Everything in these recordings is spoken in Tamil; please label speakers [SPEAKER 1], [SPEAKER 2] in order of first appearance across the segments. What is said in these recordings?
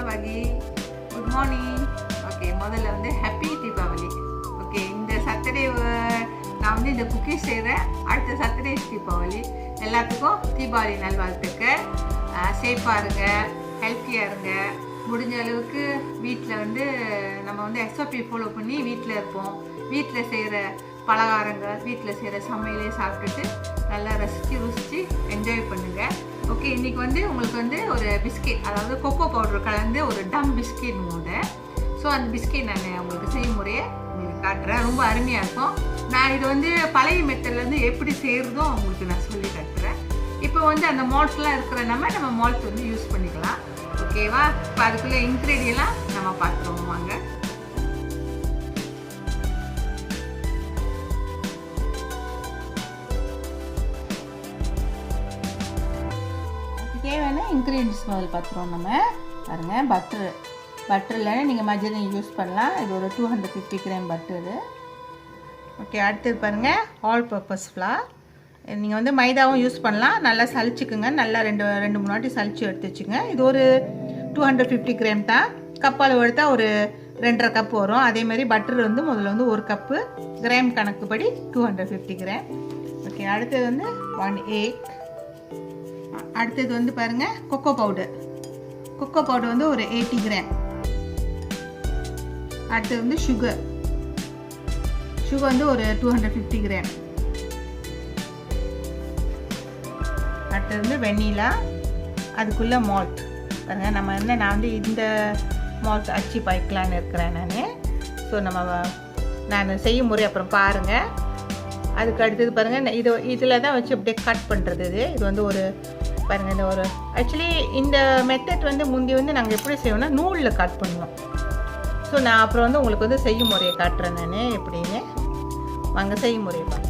[SPEAKER 1] Deepavali. Good morning. Okay, முதல்ல வந்து happy Deepavali. Okay, இந்த Saturday நான் வந்து இந்த குக்கீஸ் செய்கிறேன். அடுத்த Saturday Deepavali. எல்லாத்துக்கும் Deepavali நல்வாழ்த்துக்கள். சேஃபாக இருங்க, ஹெல்த்தியாக இருங்க. முடிஞ்ச அளவுக்கு வீட்டில் வந்து நம்ம வந்து SOP ஃபாலோ பண்ணி வீட்டில் இருப்போம். வீட்டில் செய்கிற பலகாரங்கள், வீட்டில் செய்கிற சமையலே சாப்பிட்டுட்டு நல்லா ரசித்து என்ஜாய் பண்ணுங்கள். ஓகே, இன்றைக்கி வந்து உங்களுக்கு வந்து ஒரு பிஸ்கெட், அதாவது கொக்கோ பவுடர் கலந்து ஒரு டம் பிஸ்கெட் மோத. ஸோ அந்த பிஸ்கெட் நான் உங்களுக்கு செய்முறையை உங்களுக்கு காட்டுறேன். ரொம்ப அருமையாக இருக்கும். நான் இது வந்து பழைய மெத்தட்லேருந்து எப்படி செய்கிறதோ உங்களுக்கு நான் சொல்லி காட்டுறேன். இப்போ வந்து அந்த மால்ட்ஸ்லாம் இருக்கிற நம்ம மால்ட் வந்து யூஸ் பண்ணிக்கலாம். ஓகேவா? இப்போ அதுக்குள்ளே இன்க்ரீடியெல்லாம் நம்ம பார்த்துருவோம் வாங்க. தேவையான இன்க்ரீடியன்ஸ் முதல்ல பார்த்துருவோம். நம்ம பாருங்கள், பட்டரில் நீங்கள் மஜரின் யூஸ் பண்ணலாம். இது ஒரு 250 கிராம் பட்டரு. ஓகே, அடுத்தது பாருங்கள், ஆல் பர்பஸ் ஃப்ளார். நீங்கள் வந்து மைதாவும் யூஸ் பண்ணலாம். நல்லா சளிச்சுக்குங்க. நல்லா ரெண்டு மூணு வாட்டி சளிச்சு எடுத்து வச்சுங்க. இது ஒரு 250 கிராம் தான். கப்பால் எடுத்தால் ஒரு 2.5 கப் வரும். அதேமாதிரி பட்டர் வந்து முதல்ல வந்து 1 கப்பு, கிராம் கணக்குப்படி 250 கிராம். ஓகே, அடுத்தது வந்து 1 egg. அடுத்தது வந்து பாருங்கள், கொக்கோ பவுடர் வந்து ஒரு 80 கிராம். அடுத்தது வந்து சுகர் வந்து ஒரு 250 கிராம். அடுத்தது வந்து வெண்ணிலா, அதுக்குள்ளே மால்ட் பாருங்கள். நான் வந்து இந்த மால்ட் அச்சு பாய்க்கலான்னு இருக்கிறேன் நான். ஸோ நான் செய்யும் முறை அப்புறம் பாருங்கள். அதுக்கு அடுத்தது பாருங்கள், இதில் தான் வச்சு அப்படியே கட் பண்ணுறது. இது வந்து ஒரு பாருங்கள், இந்த ஒரு ஆக்சுவலி இந்த மெத்தட் வந்து முந்தி வந்து நாங்கள் எப்படி செய்வோம்னா நூலில் கட் பண்ணுவோம். ஸோ நான் அப்புறம் வந்து உங்களுக்கு வந்து செய்யும் முறையை காட்டுறேன் நான் எப்படின்னு. வாங்க செய்யும் முறையை பார்க்க.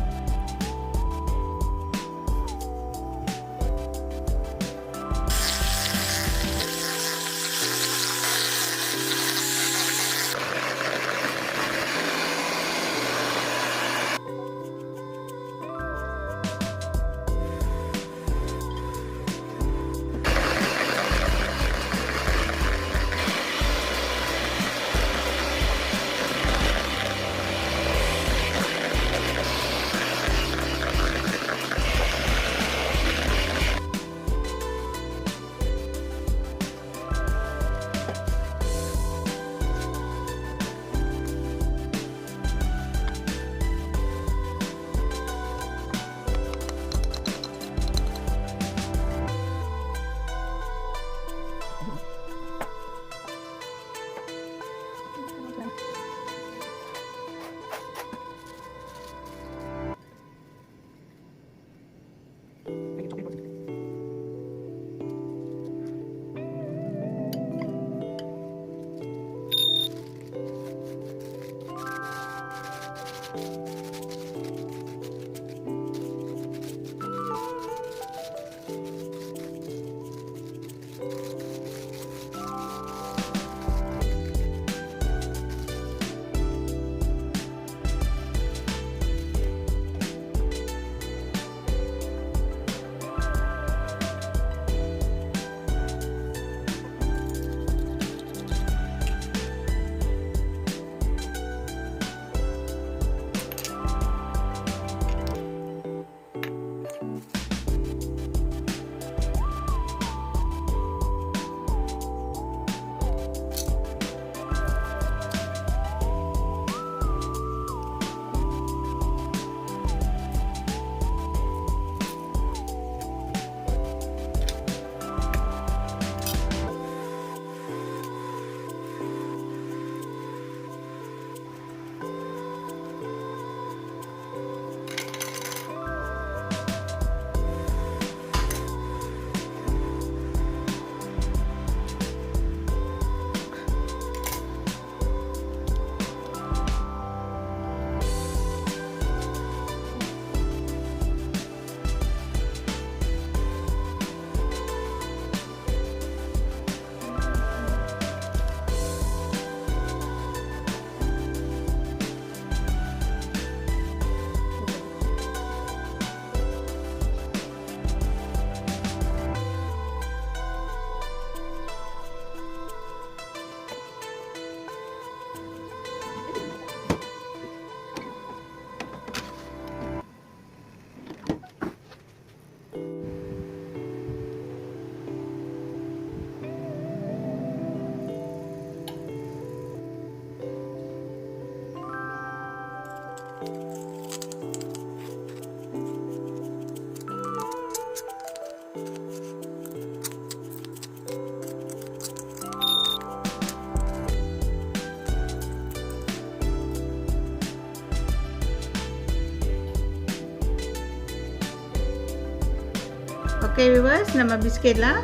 [SPEAKER 1] ஓகே வியூவர்ஸ், நம்ம பிஸ்கெட்லாம்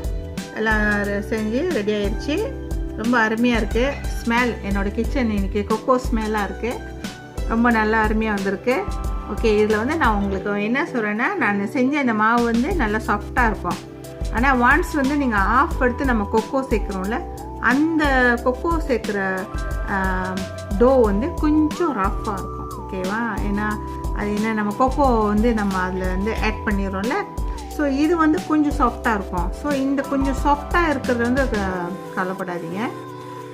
[SPEAKER 1] எல்லாம் செஞ்சு ரெடி ஆயிடுச்சு. ரொம்ப அருமையாக இருக்குது. ஸ்மெல் என்னோடய கிச்சன் இன்றைக்கி கொக்கோ ஸ்மெல்லாக இருக்குது. ரொம்ப நல்லா அருமையாக வந்திருக்கு. ஓகே, இதில் வந்து நான் உங்களுக்கு என்ன சொல்கிறேன்னா, நான் செஞ்ச இந்த மாவு வந்து நல்லா சாஃப்டாக இருக்கும். ஆனால் ஒன்ஸ் வந்து நீங்கள் ஆஃப் எடுத்து நம்ம கொக்கோ சேர்க்குறோம்ல, அந்த கொக்கோ சேர்க்குற டோ வந்து கொஞ்சம் ரஃப்பாக இருக்கும். ஓகேவா? ஏன்னா அது என்ன, நம்ம கொக்கோ வந்து நம்ம அதில் வந்து ஆட் பண்ணிடுறோம்ல. ஸோ இது வந்து கொஞ்சம் சாஃப்டாக இருக்கும். ஸோ இந்த கொஞ்சம் சாஃப்டாக இருக்கிறது வந்து கவலைப்படாதீங்க.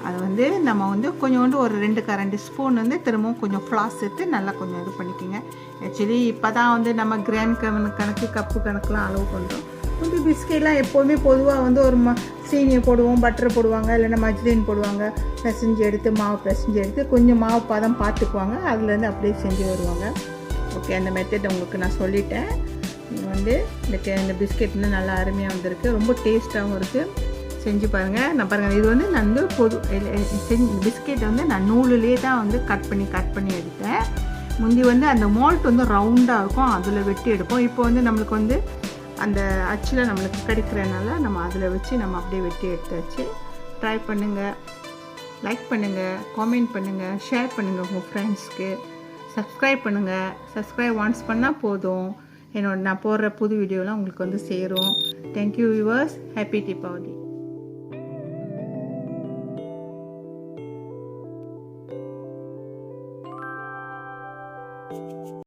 [SPEAKER 1] அது வந்து நம்ம வந்து கொஞ்சோண்டு ஒரு 2 கரண்டி ஸ்பூன் வந்து திரும்பவும் கொஞ்சம் ஃப்ளாஸ் சேர்த்து நல்லா கொஞ்சம் இது பண்ணிக்கோங்க. ஆக்சுவலி இப்போ தான் வந்து நம்ம கிராம் கணக்கு கப்பு கணக்கெலாம் அளவு பண்ணுறோம். கொஞ்சம் பிஸ்கெட்லாம் எப்போதுமே பொதுவாக வந்து ஒரு சீனியை போடுவோம், பட்டர் போடுவாங்க, இல்லைன்னா மஜ்லின் போடுவாங்க. பிசைஞ்சு எடுத்து மாவு பிசைஞ்சு எடுத்து கொஞ்சம் மாவு பதம் பார்த்துக்குவாங்க, அதுலேருந்து அப்படியே செஞ்சு வருவாங்க. ஓகே, அந்த மெத்தட் உங்களுக்கு நான் சொல்லிட்டேன். வந்து இந்த பிஸ்கெட் வந்து நல்லா அருமையாக வந்திருக்கு. ரொம்ப டேஸ்ட்டாகவும் இருக்குது. செஞ்சு பாருங்கள். நான் பாருங்கள், இது வந்து நான் வந்து பிஸ்கெட் வந்து நான் நூலுலேயே தான் வந்து கட் பண்ணி எடுத்தேன். முந்தி வந்து அந்த மோல்ட் வந்து ரவுண்டாக இருக்கும், அதில் வெட்டி எடுப்போம். இப்போ வந்து நம்மளுக்கு வந்து அந்த அச்சில் நம்மளுக்கு கிடைக்கிறனால நம்ம அதில் வச்சு நம்ம அப்படியே வெட்டி எடுத்தாச்சு. ட்ரை பண்ணுங்கள், லைக் பண்ணுங்கள், காமெண்ட் பண்ணுங்கள், ஷேர் பண்ணுங்கள் உங்கள் ஃப்ரெண்ட்ஸ்க்கு. சப்ஸ்கிரைப் பண்ணுங்கள். சப்ஸ்கிரைப் ஒன்ஸ் பண்ணால் போதும், நான் போடுற புது வீடியோலாம் உங்களுக்கு வந்து சேரும். Thank you viewers. ஹாப்பி தீபாவளி.